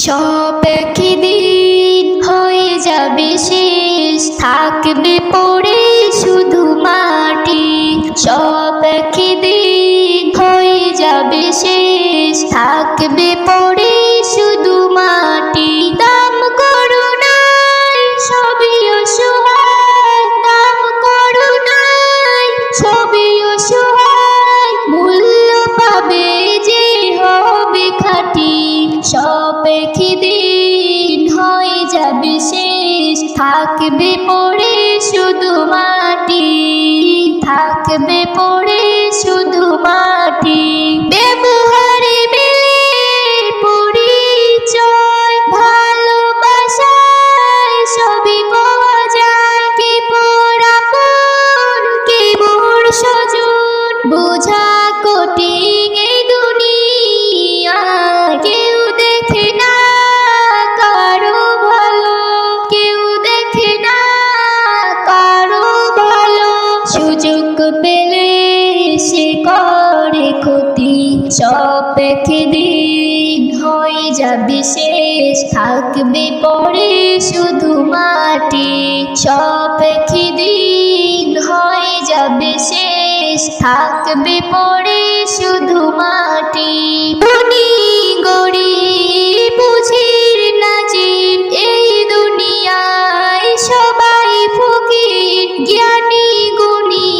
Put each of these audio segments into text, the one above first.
সব একদিন হয়ে যাবে শেষ, থাকবে পড়ে শুধু মাটি। সব একদিন হয়ে যাবে শেষ, থাকবে পড়ে শুধু মাটি। দাম করুণায় সবই অসহায়, দাম করুণায় সবই অসহায়, মূল্য পাবে যে হবে খাঁটি। সব একদিন হয়ে যাবে শেষ, থাকবে পড়ে শুধু মাটি, থাকবে পড়ে শুধু মাটি। ব্যবহারে মেলে পরিচয়, ভালোবাসায় সবই পাওয়া যায়। কে পর আপন, কে মোর স্বজন, বোঝা কঠিন এই দুনিয়ায়। কেউ দেখে না কারো ভালো, কেউ দেখে না কারো ভালো, সুযোগ পেলে সে করে ক্ষতি। সব একদিন হয়ে যাবে শেষ, থাকবে পড়ে শুধু মাটি। সব একদিন হয়ে যাবে শেষ, থাকবে পড়ে শুধু মাটি। ধনী গরিব বুঝির নাজিব এই দুনিয়ায় সবাই ফকির, জ্ঞানী গুণী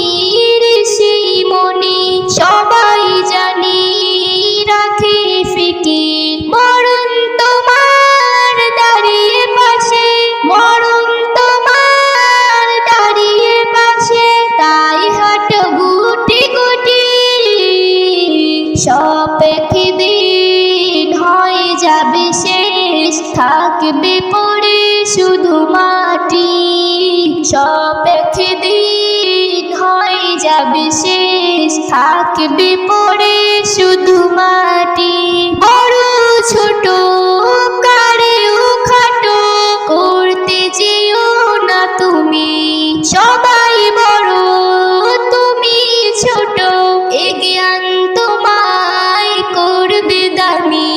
ঋষি মুনি সবাই জানি রাখে ফিকির। মরণ তোমার দাঁড়িয়ে পাশে, মরণ তোমার দাঁড়িয়ে পাশে, তাই হাঁটো গুটি গুটি। সব একদিন হয়ে যাবে শেষ, থাকবে পড়ে শুধু মাটি। সব একদিন হয়ে যাবে শেষ, থাকবে পড়ে শুধু মাটি। বড় ছোট কারেও খাটো করতে যেও না তুমি, সবাই বড় তুমি ছোট, এ জ্ঞান তোমায় করবে দামি।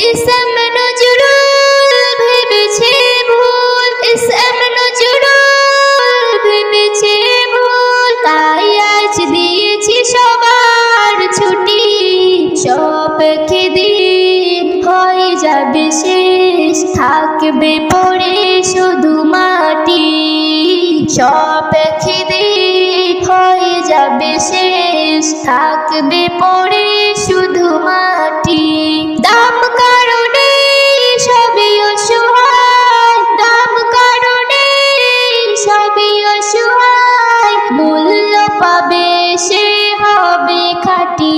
ইসলাম নজরুল ভেবেছে ভুল, ইসলাম নজরুল ভেবেছে ভুল, তাই আজ দিয়েছি সবার ছুটি। সব একদিন হয়ে যাবে শেষ, থাকবে পড়ে শুধু মাটি। সব একদিন হয়ে যাবে শেষ, থাকবে পড়ে শুধু মাটি। দাম কারণে সবই অসহায়, দাম কারণে সবই অসহায়, মূল্য পাবে সে হবে খাঁটি।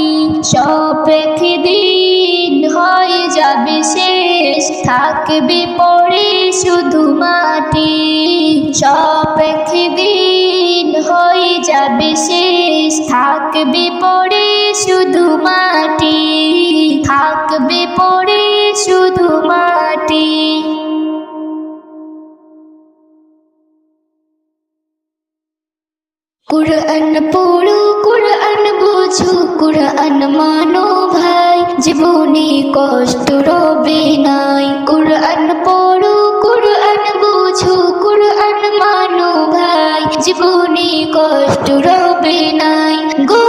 সব একদিন হয়ে যাবে শেষ, থাকবে পড়ে শুধু মাটি। সব একদিন হয়ে যাবে শেষ, থাকবে পড়ে শুধু মাটি, থাকবে পড়ে শুধু মাটি। কুরআন পড়ো, কুরআন বুঝো, কুরআন মানো ভাই, জীবনে কষ্ট রবে নাই। কুরআন পড়ো, কুরআন বুঝো, কুরআন মানো ভাই, জীবনে কষ্ট রবে নাই। গো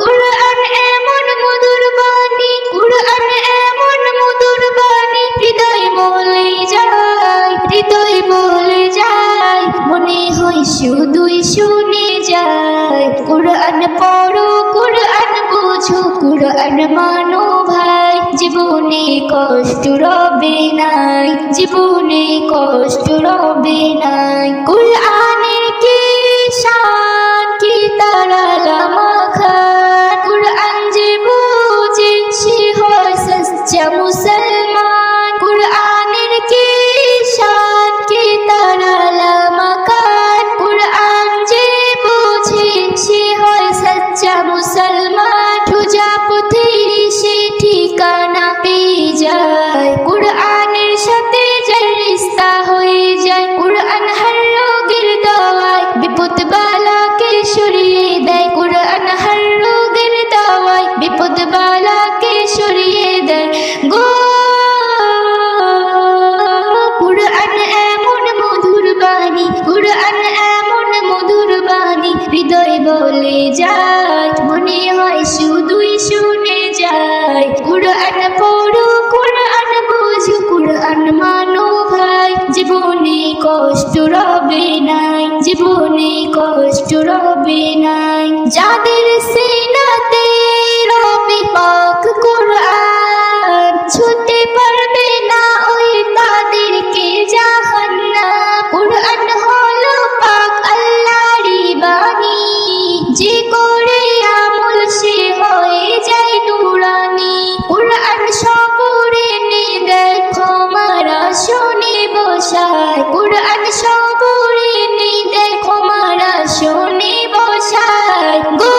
কুরআন এমন মধুর বাণী, কুরআন এমন মধুর বাণী, হৃদয় বলে যায়, হৃদয় বলে যায়, মনে হয় শুধুই শুনে যায়। কুরআন পড়ো, কুরআন বুঝো, কুরআন মানো ভাই, জীবনে কষ্ট রবে নাই, জীবনে কষ্ট রবে নাই। কুরআনের কি শান, কি তারালা মাখান, কুরআন যে বুঝে সে হয় সচ্চা মুসলমান। কুরআনের কি শান, কি তারালা মাকান, কুরআন যে বুঝে সে হয় সচ্চা মুসলমান। সোজা পথে সে ঠিকানা পেয়ে যায়, কুরআনের সাথে যার রিশতা হয়ে যায়। কুরআন হর রোগের দওয়ায়, বিপদ বালাকে সরিয়ে দেয়। কুরআন হর রোগের দওয়ায়, বিপদ বালাকে সরিয়ে দেয়। গো কুরআন এমন মধুর বাণী, কুরআন এমন মধুর বাণী, হৃদয় বলে যায়, মনে হয় শুধুই শুনে যায়। কুরআন পড়ো, কুরআন বুঝো, কুরআন মানো ভাই, জীবনে কষ্ট রবে নাই, জীবনে কষ্ট রবে নাই। যাদের সিনাতে রবে পাক কুরআন, ছুঁতে পারবে না ওই তাদেরকে জাহান্নাম। কুরআন হলো পাক আল্লাহরই বাণী, যে করে আমল সে হয়ে যায় নুরানি। কুরআন সবরে নে দেখো মারা শুনে বসায়, কুরআন সবরে নে দেখো মারা শুনে বসায়। গো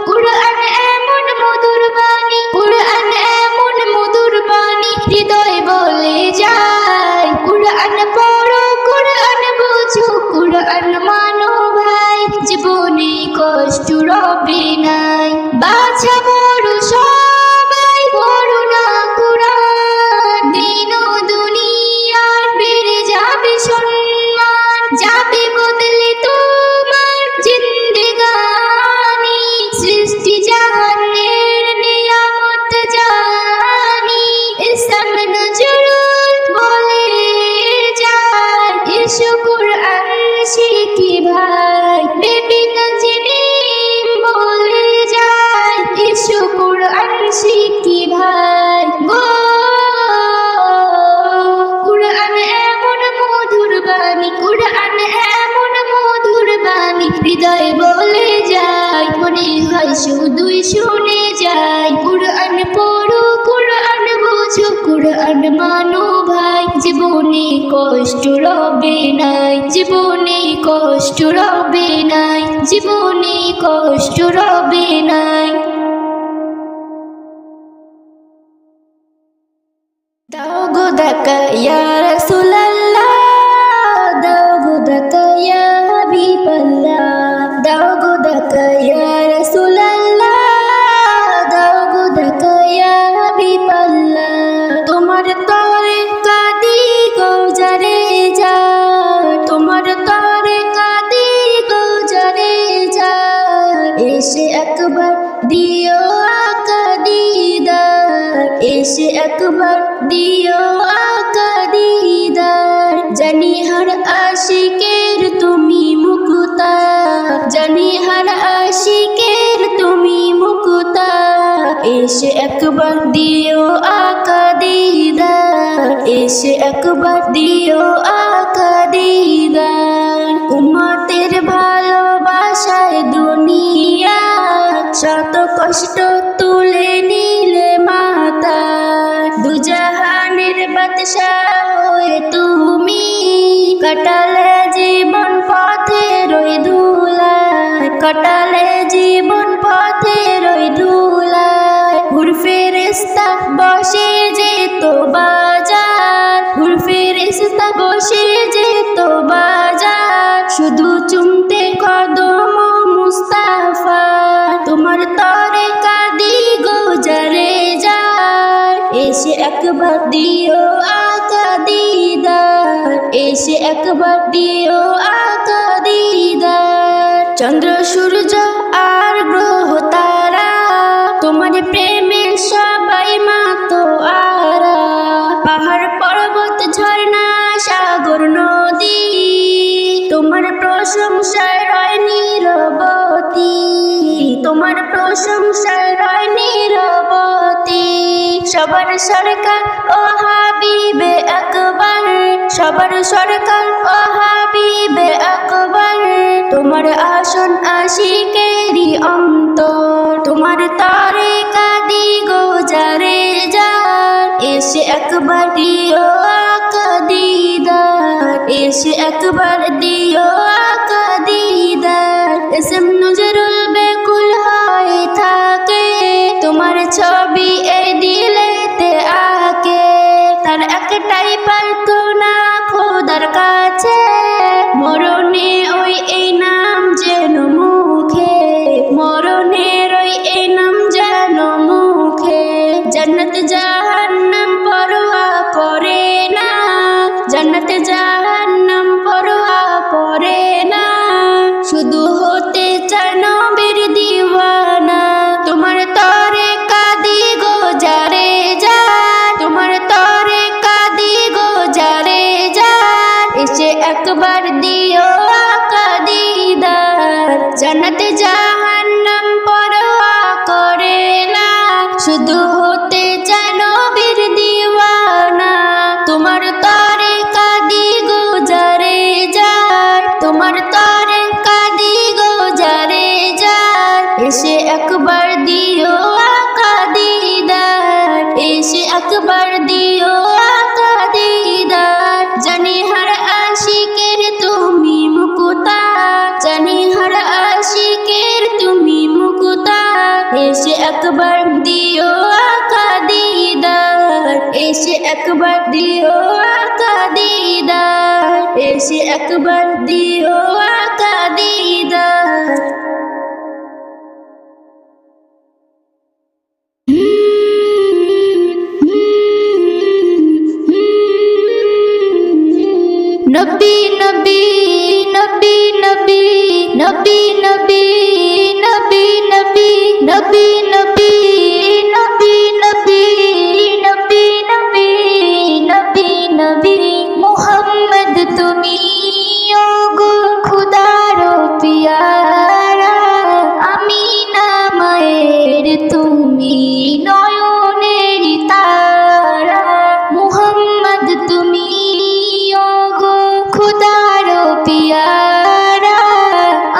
কুরআন এমন মধুর বাণী, কুরআন এমন মধুর বাণী, হৃদয় বলে যায়। কুরআন পড়ো, কুরআন বুঝো, কুরআন মানো ভাই, জীবনে কষ্ট রবে নাই। বাছা বড় সবাই পড়ো না কুরআন, দিন ও দুনিয়ার বেড়ে যাবে সম্মান, যাবে বদলে তোমার জিন্দেগানি। সৃষ্টি জাহানের নিয়ামত জানি, ইসলাম নজরুল বলে যায়, এসো কুরআন শিখি ভাই, বেবি নাজিনীম বলে যায়, এসো কুরআন শিখি ভাই। গো কুরআন এমন মধুর বাণী, কুরআন এমন মধুর বাণী, হৃদয় বলে যায়, মনে হয় শুধুই শুনে যায়। কুরআন পড়ো, কুরআন বুঝো, কুরআন মানো ভাই, জীবনে কষ্ট রবে নাই, জীবনে কষ্ট রবে নাই, জীবনে কষ্ট রবে নাই। দাও গো দেখা ইয়া রাসূলুল্লাহ, দাও গো দেখা ইয়া হাবিবাল্লাহ, দাও গো দেখা ইয়া রাসূলুল্লাহ, দাও গো দেখা ইয়া হাবিবাল্লাহ। তোমার তরে কাঁদি গো যারে যায়, তোমার তরে কাঁদি গো যারে যায়, এসে একবার দিও আকা দিদার, এসে একবার দিও আকা দিদার। জানি হর আশিকের তুমি মুক্তা, জানি হর আশিকের তুমি মুক্তা, এসে একবার দিও আকা দিদার, এসে একবার দিও আকা দিদার। উম্মতের ভালোবাসায় দুনিয়া শত কষ্ট তুলে নিলে মাতা, দুজাহানের বাদশাহ হয়ে তুমি কাটালে জীবন পথের ওই ধুলায়, কাটালে জীবন পথের ওই ধুলায়। হুর ফেরেশতা বসে যেত বাজার, হুর ফেরেশতা বসে যেত বাজার, শুধু চুমতে কদম মুস্তাফা। তোমার তরে কাঁদি গো যারে যায়, এসে একবার দিও আকা দিদার, এসে একবার দিও আকা দিদার। চন্দ্র সূর্য আর গ্রহ তারা, তোমার প্রেমে সবাই মাতো আরা। পাহাড় পর্বত ঝর্ণা সাগর নদী, তোমার প্রশংসায় রয় নীরবতী, তোমার প্রশংসায় রয় নীরবতী। সবার সরকার ও হাবিবে আকবার, সবার সরকার ও হাবিবে আকবার। তোমার আসন আশিকেরই অন্তর, তোমার তরে কাঁদি গো যারে যার, এসে একবার দিও আকা দিদার, এসে একবার দিও আকা দিদার। এসএম নজরুল বেকুল হয়ে থাকে, তোমার ছবি এই দিলেতে আঁকে, তার একটাই প্রার্থনা খোদার কাছে, মরণে ওই এই নাম যেন মুখে, মরণের ওই এই নাম যেন একবার দিও আকা দিদার, এসে একবার দিও আকা দিদার, এসে একবার দিও আকা দিদার। নবী নবী নবী নবী নবী নবী নবী নবী নবী নবী নবী নবী নবী নবী নবী নবী মুহাম্মদ তুমি ওগো খুদার পিয়ারা, আমিনা মায়ের তুমি নয়নের তারা, মুহাম্মদ তুমি খুদার পিয়ারা,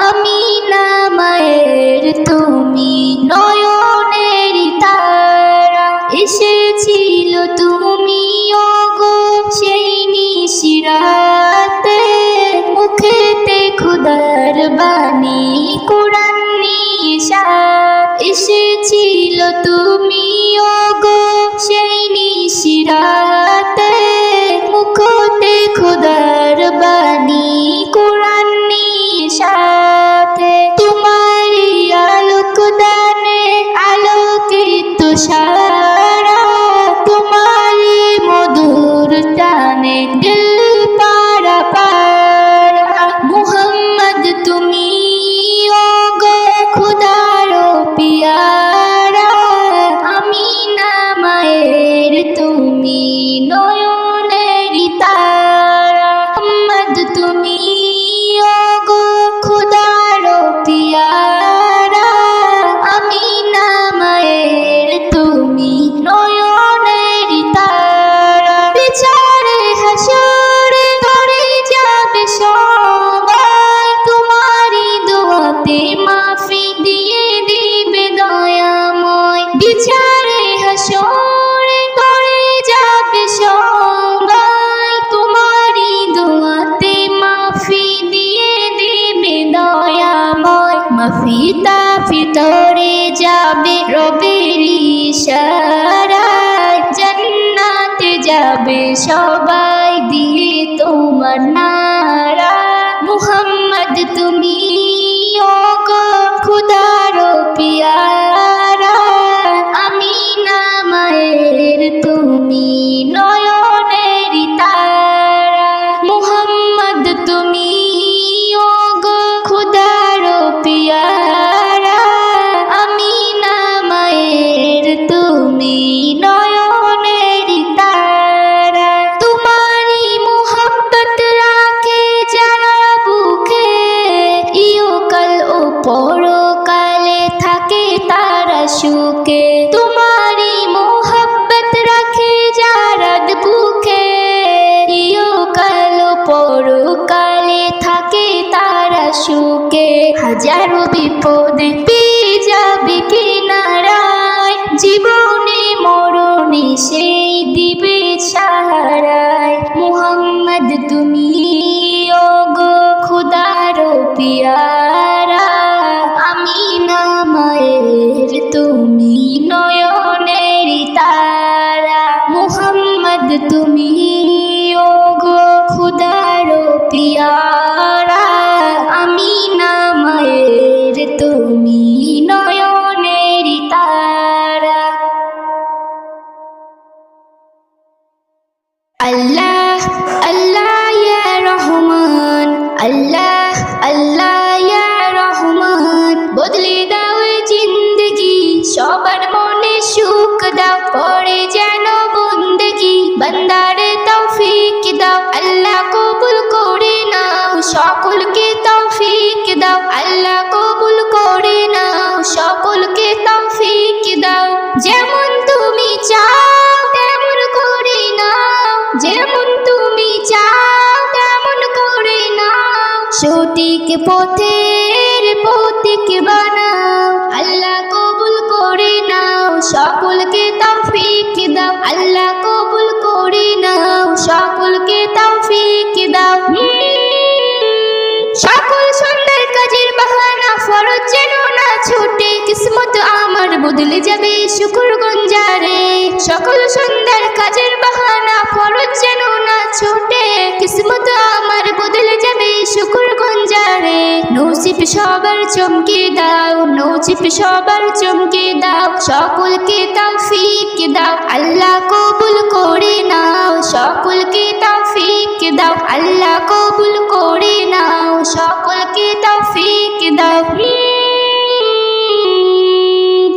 আমিনা মায়ের তুমি নয়নের তারা। এসেছিল তুমি ওগো সেই নিশিরাতে, মুখেতে খুদার বাণী কোরআন নিশাত। এসেছিল তুমি ওগো সেই নিশিরাতে, মুখতে খুদার বাণী কোরআন নিশাতে। তোমারি আলোক দানে আলোকিত সারা, তোমারি মধুর টানে দিল পারা পারা, মুহাম্মদ তুমি ওগো খুদার পিয়ারা, আমিনা মায়ের তুমি নয়নের তারা, মুহাম্মদ তুমি ওগো খুদার পিয়ারা, আমিনা মায়ের তুমি নয়নের তারা। বিচারে হাসরে ধরে যাবে সবাই, তোমারি দোয়াতে মাফি দিয়ে দিবে দয়াময়। বিচারে হাসরে ধরে যাবে সবাই, তোমারি দোয়াতে মাফি দিয়ে দিবে দয়াময়। মাফি তাফি তরে যাবে রবের ইশারায়, জান্নাতে যাবে সবাই দিয়ে তোমার নারা, মুহাম্মদ তুমি ওগো খুদার পিয়ারা, আমিনা মায়ের তুমি নয়নের তারা, মুহাম্মদ তুমি ওগো খুদার পিয়ারা, আমিনা মায়ের তুমি নয়নের তারা। তোমারি মুহাব্বত রাখে যারা বুকে, ইহকাল ও পরকালে থাকে তারা সুখে। তোমারি মুহাব্বত রাখে যারা বুকে, ইহকাল ও পরকালে থাকে তারা সুখে। হাজারো বিপদে পেয়ে যাবে কিনারায়, জীবনে মরণে সেই দিবে সাহারায়, মুহাম্মদ তুমি ওগো খুদার পিয়ারা, আমিনা মায়ের তুমি নয়নের তারা, মুহাম্মদ তুমি ওগো খুদার পিয়ারা, আমিনা মায়ের তুমি নয়নের তারা। আল্লাহ আল্লাহ ইয়া রহমান, আল্লাহ আল্লাহ ইয়া রহমান, বদলে দাও জিন্দগি সবার মনে সুখ দাও, পড়ে যেন বন্দেগি বান্দারে তৌফিক দাও। আল্লাহ কবুল করে নাও সকলকে তৌফিক দাও, আল্লাহ কবুল করে নাও সকলকে তৌফিক দাও। যেমন তুমি চাও তেমন করে নাও, যেমন তুমি চাও তেমন করে নাও, সঠিক পথের পথিক বানাও। আল্লাহ কবুল করে নাও সকলকে তৌফিক দাও, আল্লাহ কবুল করে নাও সকলকে তৌফিক দাও। সকল সুন্দর কাজের বাহানা ফরজ যেন না ছুটে, কিসমত আমার বদলে যাবে শুকুর গুঞ্জারে। সকল সুন্দর কাজের বাহানা ফরজ যেন না ছোটে, কিসমত আমার বদলে যাবে শুকুর গুঞ্জারে। নসিব সবার চমকে দাও, নসিব সবার চমকে দাও, সকলকে তৌফিক দাও, আল্লাহ কবুল করে নাও। সকলকে তৌফিক দাও, আল্লাহ কবুল করে নাও, সকলকে তৌফিক দাও।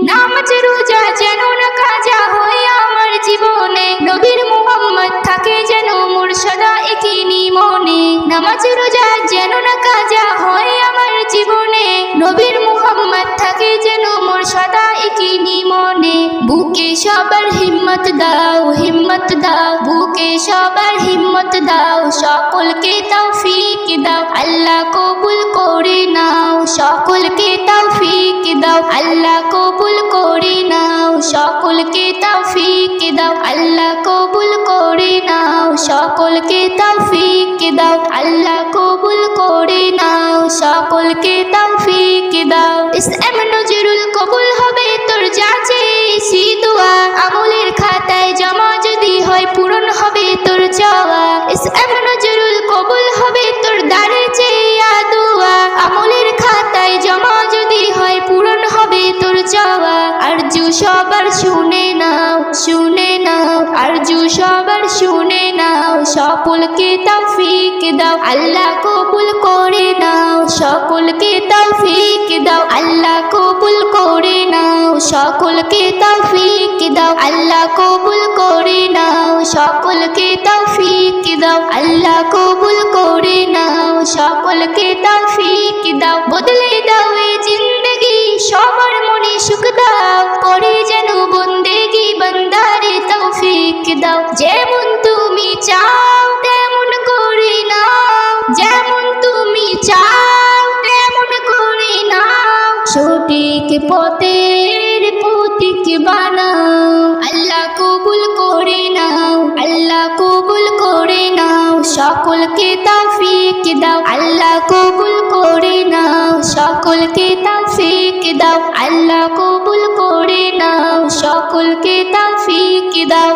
নামাজ রোজা যেন না কাজা হয় আমার জীবনে, নবীর মুহাম্মদ থাকে যেন মোর সদা একই মনে। নামাজ রোজা যেন না কাজা হয় আমার জীবনে, নবীর মুহাম্মদ থাকে যেন মোর সদা একই মনে। বুকে সবার হিম্মত দাও, হিম্মত দাও, বুকে সবার হিম্মত দাও, সকলকে তৌফিক দাও, আল্লাহ কবুল করে নাও। সকলকে তৌফিক দাও, আল্লাহ কবুল করে নাও, সকলকে তৌফিক দাও, আল্লাহ কবুল করে নাও, সকলকে তৌফিক দাও, আল্লাহ কবুল করে নাও, সকলকে তৌফিক দাও। ইসলাম নজরুল কবুল হবে তোর যাচে সি দোয়া, আমলের খাতায় জমা যদি হয় পূরণ হবে তোর চাওয়া। ইসলাম নজরুল কবুল হবে তোর দাঁড়ে চেয়া দোয়া, আমলের খাতায় জমা যদি হয় পূরণ হবে তোর চাওয়া। আরজু সবার শুনে নাও, শুনে নাও, আরজু সবার শুনে নাও, সকলকে তৌফিক দাও, আল্লাহ কবুল করে নাও, সকলকে তৌফিক দাও, আল্লাহ কবুল করে নাও, সকলকে তৌফিক দাও, আল্লাহ কবুল করে নাও, সকলকে তৌফিক দাও, আল্লাহ কবুল করে নাও, সকলকে তৌফিক দাও। বদলে দাও এই জিন্দগি, সবার মনে সুখ দাও, করে যেন বন্দেগি বান্দারে তৌফিক দাও। যেমন তুমি চাও তেমন করে নাও, যেমন তুমি চাও তেমন করে নাও, সঠিক পথের পথিক বানাও, আল্লাহ কবুল করে নাও, আল্লাহ কবুল করে নাও, সকলকে তৌফিক দাও, আল্লাহ কবুল করে নাও, সকলকে তৌফিক দাও, আল্লাহ কবুল করে নাও, সকলকে তৌফিক দাও।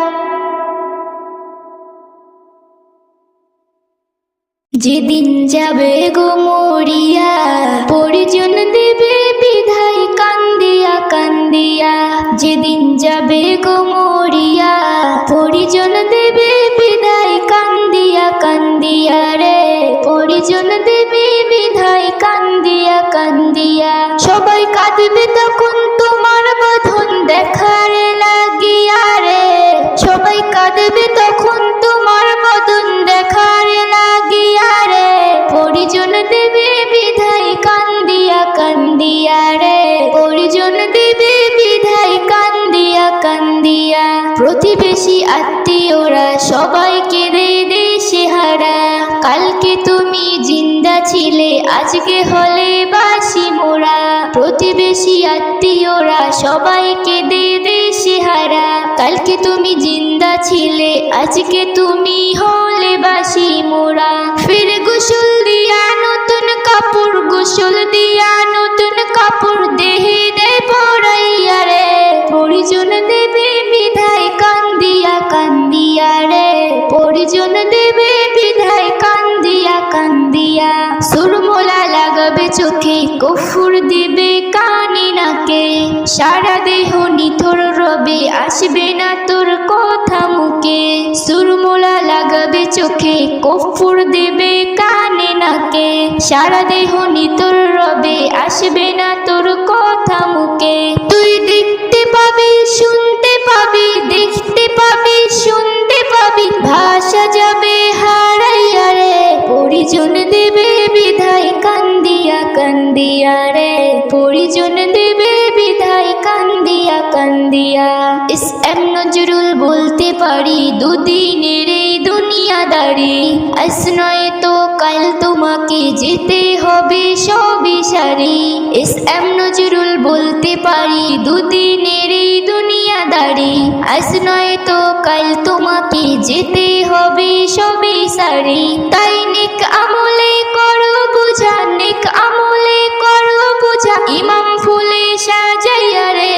যেদিন যাবে গো মরিয়া, পরিজন দেবে বিধায় কান্দিয়া কান্দিয়া। যেদিন যাবে গো মরিয়া, পরিজন দেবে বিধায় কান্দিয়া কান্দিয়া রে, পরিজন দেবে বিধায় কান্দিয়া কান্দিয়া। সবাই কাঁদবে তখন তোমার বাঁধন দেখার লাগিয়া রে, সবাই কাঁদবে তখন তোমার বাঁধন দেখার লাগিয়া রে, পরিজন দেবে বিধায় কান্দিয়া কান্দিয়া রে, পরিজন দেবে বিধায় কান্দিয়া কান্দিয়া। প্রতিবেশী আত্মীয়রা সবাইকে দে দেশে হারা, কালকে তুমি জিন্দা ছিলে আজকে হলে বাসি মোরা। প্রতিবেশী আত্মীয়রা সবাইকে দে দেশে হারা, কালকে তুমি জিন্দা ছিলে আজকে তুমি হলে বাসি মোরা। ফির গোসল দিয়া নতুন কাপড়, গোসল দিয়া নতুন কাপড় দেহে দে পরাইয়া রে, পরিজন দেবে বিধায় কান্দিয়া কান্দিয়া রে, পরিজন দেবে বিধায় কান্দিয়া কান্দিয়া। সুরমোলা লাগাবে চোখে, কফুর দিবে কানে নাকে, সারা দেহ নিথর রবে আসবে না তোর কথা মুখে। সুরমোলা লাগাবে চোখে, কফুর দিবে কানে নাকে, সারা দেহ নিথর রবে আসবে না তোর কথা মুখে। তুই দেখতে পাবি শুনতে পাবি, দেখতে পাবি শুনতে পাবি, ভাষা যাবে হারাইয়া রে, পরিজন দেবে বিধায় কান্দিয়া কান্দিয়া রে, পরিজন দেবে বিধায় কান্দিয়া কান্দিয়া। ইসলাম নজরুল বলতে পারি দুদিনের এই দুনিয়াদারি, আজ নয় তো কাল তোমাকে যেতে হবে সবই সারি। ইসলাম নজরুল বলতে পারি দুদিনের এই দুনিয়াদারি, আজ নয় তো কাল তোমাকে যেতে হবে সবই সারি। তাই নেক আমলে করো বুঝা, নেক আমলে করো বুঝা, ইমাম ফুলে সাজাইয়া রে,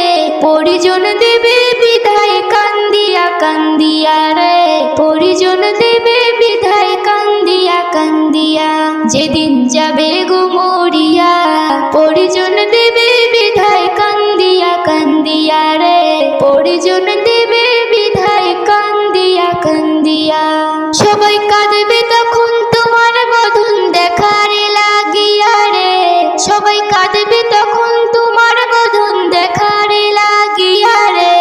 পরিজন দেবে বিদায় কান্দিয়া কান্দিয়া রে, পরিজন দেবে বিদায় কান্দিয়া কান্দিয়া, যেদিন যাবে গো মরিয়া, পরিজন দেবে বিদায় কান্দিয়া কান্দিয়া রে, পরিজন দেবে বিদায় কান্দিয়া কান্দিয়া। সবাই কাঁদবে তখন তোমার বদন দেখার লাগিয়া রে, সবাই কাঁদবে তখন তোমার বদন দেখার লাগিয়া রে,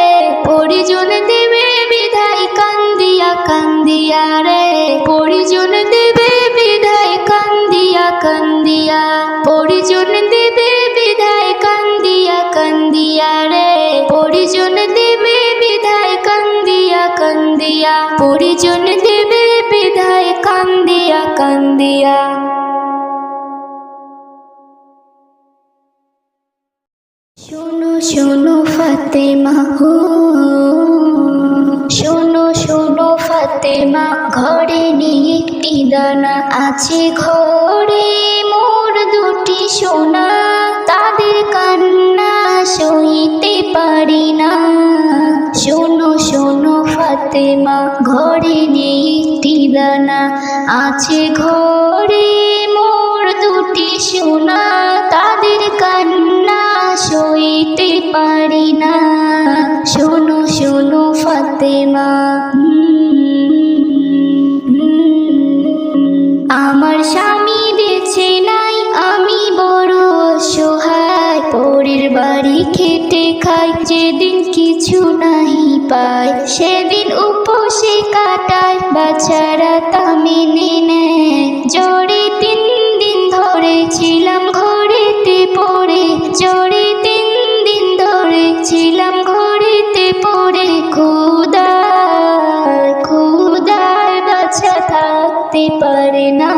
পরিজন দেবে বিদায় কান্দিয়া কান্দিয়া রে, পরিজন দেবে বিদায় কান্দিয়া কান্দিয়া, পরিজন দেবে বিদায় কান্দিয়া কান্দিয়া রে, পরিজন দেবে বিদায় কান্দিয়া কান্দিয়া, পরিজন দেবে বিদায় কান্দিয়া কান্দিয়া। শোনো শোনো ফাতেমা হো, শোনো শোনো ফাতেমা, ঘরে নেই একটি দানা, আছে ঘরে মোর দুটি সোনা, তাদের কান্না সইতে পারি না। শোনো শোনো ফাতেমা, ঘরে নেই একটি দানা, আছে ঘরে মোর দুটি সোনা, তাদের কান্না সইতে পারি না। শোনো শোনো ফাতেমা, আমার স্বামী বেঁচে নাই, আমি বড় অসহায়, পরের বাড়ি খেটে খাই, যেদিন কিছু নাহি পাই, সেদিন উপসে কাটায়, বাচ্চারা তা মেনে নেয়, জ্বরে 3 দিন ধরে ছিলাম ঘরেতে পড়ে, জ্বরে 3 দিন ধরে ছিলাম ঘরেতে পড়ে, ক্ষুধায় ক্ষুধায় বাচ্চা থাকতে পারে না।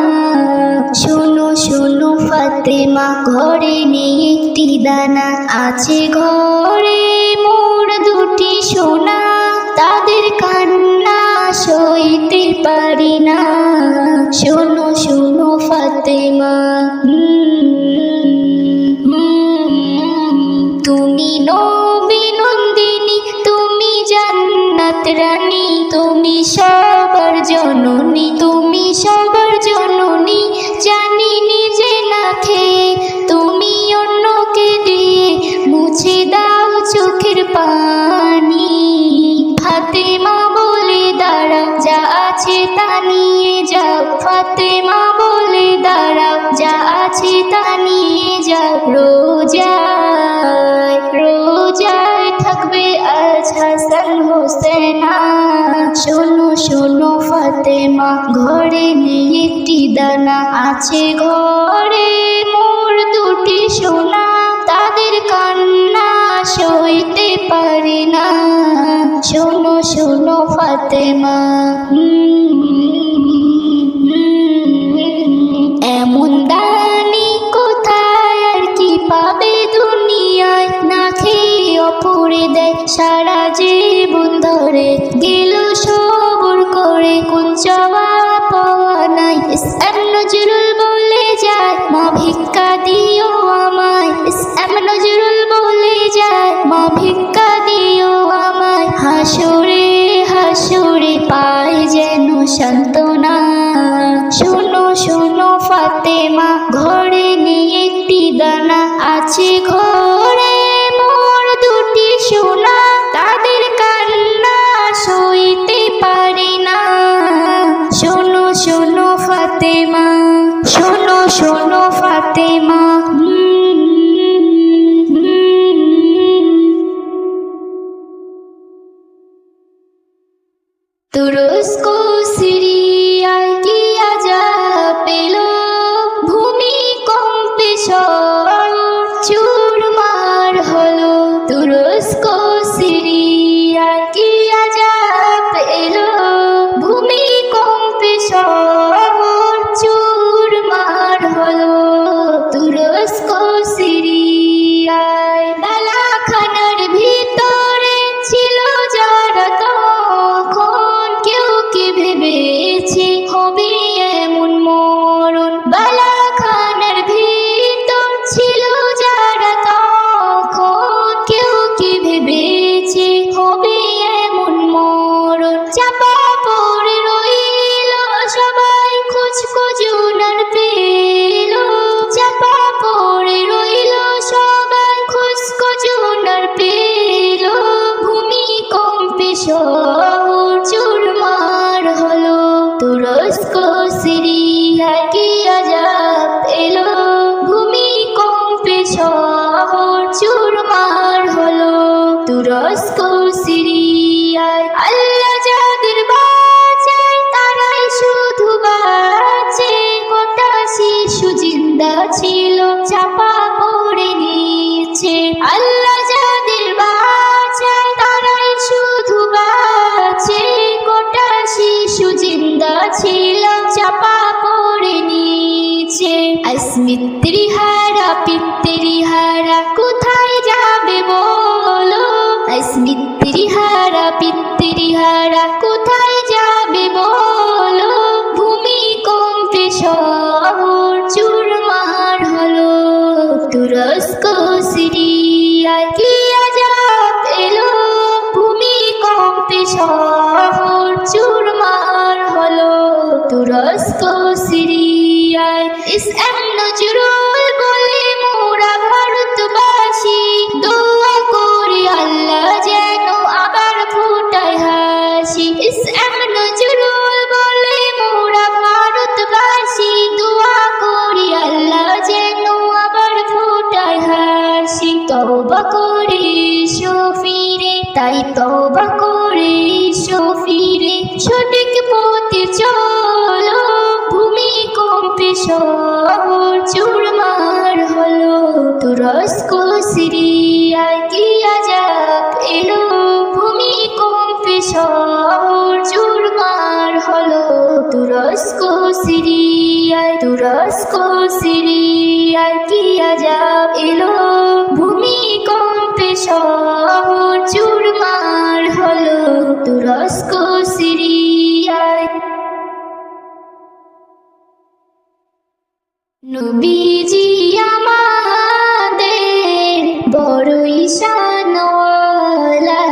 শোনো শোনো ফাতেমা, ঘরে নেই একটি দানা, আছে ঘরে মোর দুটি সোনা, তাদের কান্না সইতে পারি না। শোনো শোনো ফাতেমা, তুমি নবী নন্দিনী, তুমি জান্নাত রানী, তুমি সবার জননী, তুমি সবার জননী, জানি নিজে না খেয়ে তুমি অন্যকে দিয়ে মুছে দাও চোখের পানি। ফাতেমা বলে দাঁড়াও, যা আছে তা নিয়ে যাও, ফাতেমা বলে দাঁড়াও, যা আছে তা নিয়ে যাও, রোজায় রোজায় থাকবে আজ হাসান হোসেনা। শোনো শোনো ফাতেমা, ঘরে নেই একটি দানা, আছে ঘরে মোর দুটি সোনা, তাদের কান্না সইতে পারি না। শোনো শোনো ফাতেমা, এমন দানি কোথায় আর কি পাবে দুনিয়ায়, না খেয়ে অপরে দেয় সারা জীবন ধরে, গেল সবর করে কোন চাওয়া পাওয়া নাই। ইসলাম নজরুল বলে যায়, মা ভিক্ষা দিও আমায়, ইসলাম নজরুল বলে যায়, মা ভিক্ষা দিও আমায়, হাসরে হাসরে পাই যেন সান্ত্বনা। শোনো শোনো ফাতেমা, ঘরে নেই একটি দানা, আছে ঘরে মোর দুটি সোনা, তাদের কান্না সইতে পারি না। তুরস্ক সিরিয়ায়। আল্লাহ যাদের বাঁচায় তারাই শুধু বাঁচে, গোটা শিশু জিন্দা ছিল চাপা পড়ে নিচে। আল্লাহ যাদের বাঁচায় তারাই শুধু বাঁচে, গোটা শিশু জিন্দা ছিল চাপা পড়ে নিচে। স্মৃতিহারা পিতৃহারা কোথায় যাবে বলো, স্মৃতিহারা পিতৃহারা কোথায় যাবে বলো। ভূমিকম্পে শহর চুরমার হলো, তুরস্ক সিরিয়ায় কি আযাব এলো। ভূমিকম্পে শহর চুরমার হলো, তুরস্ক সিরিয়ায়। এস.এম. নজরুল বলে মোরা ভারতবাসী, দোয়া করি আল্লাহ যেন আবার ফোটায় হাসি। এস.এম. নজরুল বলে মোরা ভারতবাসী, দোয়া করি আল্লাহ যেন আবার ফোটায় হাসি। তওবা করে এসো ফিরে, তাই তওবা করে এসো ফিরে, সঠিক পথে চলো। ভূমিকম্পে শহর চুরমার হলো, তুরস্ক সিরিয়ায় কি আযাব এলো। ভূমিকম্পে শহর চুরমার হলো, তুরস্ক সিরিয়ায়, তুরস্ক সিরিয়ায় কি আযাব এলো। ভূমিকম্পে শহর চুরমার হলো, তুরস্ক সিরিয়ায়। নবীজি আমাদের বড়ই শানওয়ালা,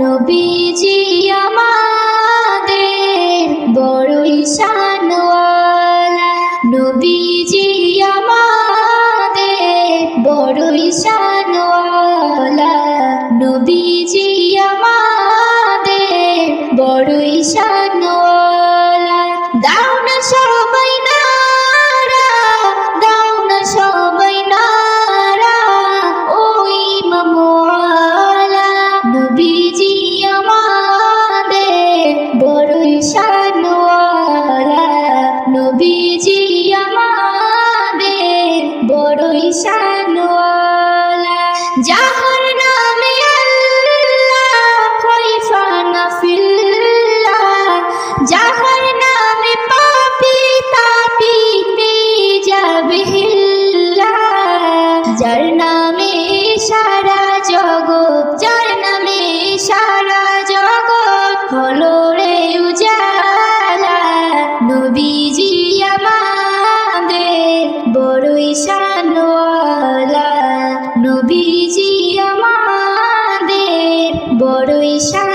নবীজি আমাদের বড়ই শানওয়ালা, নবীজি আমাদের বড়ই শানওয়ালা, নবীজি আমাদের বড়ই শানওয়ালা। দাও না সবাই নারা, দাও না সবাই নারা, ওই ইমামওয়ালা। নবীজি আমাদের বড়ই শানওয়ালা, নবীজি আমাদের বড়ই শানওয়ালা। যাহার নামে আল্লাহ হয় ফানা ফিল্লাহ, যাহার নামে পাপী তাপী পেয়ে যাবে হিল্লাহ। যার নামে সারা জগৎ, যার নামে সারা জগৎ হলো রে উজালা। নবীজি আমাদের বড়ই শানওয়ালা, নবীজি আমাদের বড়ই শান।